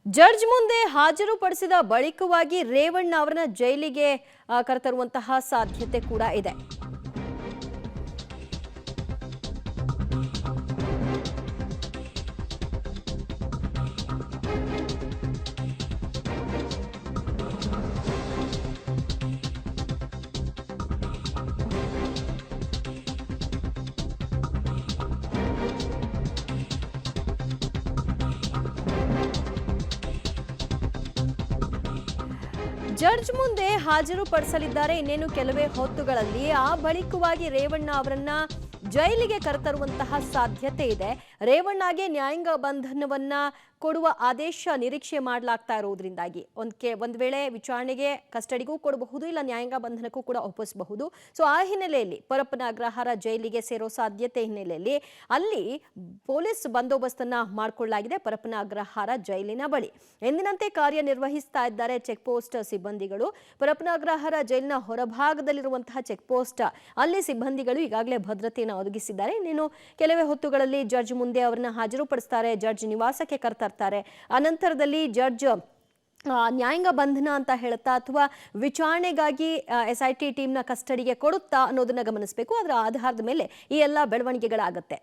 Judge ಮುಂದೆ ಹಾಜರುಪಡಿಸಿದ ಬಳಿಕವಾಗಿ ರೇವಣ್ಣ ಅವರನ್ನ ಜೈಲಿಗೆ ಕರೆತರುವಂತಹ ಸಾಧ್ಯತೆ ಕೂಡ ಇದೆ. ಜಡ್ಜ್ ಮುಂದೆ ಹಾಜರುಪಡಿಸಲಿದ್ದಾರೆ ಇನ್ನೇನು ಕೆಲವೇ ಹೊತ್ತುಗಳಲ್ಲಿ. ಆ ಬಳಿಕವಾಗಿ ರೇವಣ್ಣ ಅವರನ್ನ ಜೈಲಿಗೆ ಕರೆತರುವಂತಹ ಸಾಧ್ಯತೆ ಇದೆ. ರೇವಣ್ಣಗೆ ನ್ಯಾಯಾಂಗ ಬಂಧನವನ್ನ ಕೊಡುವ ಆದೇಶ ನಿರೀಕ್ಷೆ ಮಾಡಲಾಗ್ತಾ ಇರೋದ್ರಿಂದಾಗಿ ಒಂದ್ ವೇಳೆ ವಿಚಾರಣೆಗೆ ಕಸ್ಟಡಿಗೂ ಕೊಡಬಹುದು, ಇಲ್ಲ ನ್ಯಾಯಾಂಗ ಬಂಧನಕ್ಕೂ ಕೂಡ ಒಪ್ಪಿಸಬಹುದು. ಸೊ ಆ ಹಿನ್ನೆಲೆಯಲ್ಲಿ ಪರಪ್ಪನ ಅಗ್ರಹಾರ ಜೈಲಿಗೆ ಸೇರೋ ಸಾಧ್ಯತೆ ಹಿನ್ನೆಲೆಯಲ್ಲಿ ಅಲ್ಲಿ ಪೊಲೀಸ್ ಬಂದೋಬಸ್ತನ್ನ ಮಾಡಿಕೊಳ್ಳಲಾಗಿದೆ. ಪರಪ್ಪನ ಅಗ್ರಹಾರ ಜೈಲಿನ ಬಳಿ ಎಂದಿನಂತೆ ಕಾರ್ಯನಿರ್ವಹಿಸ್ತಾ ಇದ್ದಾರೆ ಚೆಕ್ ಪೋಸ್ಟ್ ಸಿಬ್ಬಂದಿಗಳು. ಪರಪ್ಪನ ಅಗ್ರಹಾರ ಜೈಲಿನ ಹೊರಭಾಗದಲ್ಲಿರುವಂತಹ ಚೆಕ್ ಪೋಸ್ಟ್ ಅಲ್ಲಿ ಸಿಬ್ಬಂದಿಗಳು ಈಗಾಗಲೇ ಭದ್ರತೆಯನ್ನು ಒದಗಿಸಿದ್ದಾರೆ. ಇನ್ನೇನು ಕೆಲವೇ ಹೊತ್ತುಗಳಲ್ಲಿ ಜಡ್ಜ್ ಮುಂದೆ ಅವರನ್ನ ಹಾಜರುಪಡಿಸ್ತಾರೆ, ಜಡ್ಜ್ ನಿವಾಸಕ್ಕೆ ಕರೆತರ್ತಾರೆ. ಅನಂತರದಲ್ಲಿ ಜಡ್ಜ್ ನ್ಯಾಯಾಂಗ ಬಂಧನ ಅಂತ ಹೇಳುತ್ತಾ ಅಥವಾ ವಿಚಾರಣೆಗಾಗಿ SIT ಟೀಮ್ನ ಕಸ್ಟಡಿಗೆ ಕೊಡುತ್ತಾ ಅನ್ನೋದನ್ನ ಗಮನಿಸಬೇಕು. ಅದರ ಆಧಾರದ ಮೇಲೆ ಈ ಎಲ್ಲ ಬೆಳವಣಿಗೆಗಳಾಗತ್ತೆ.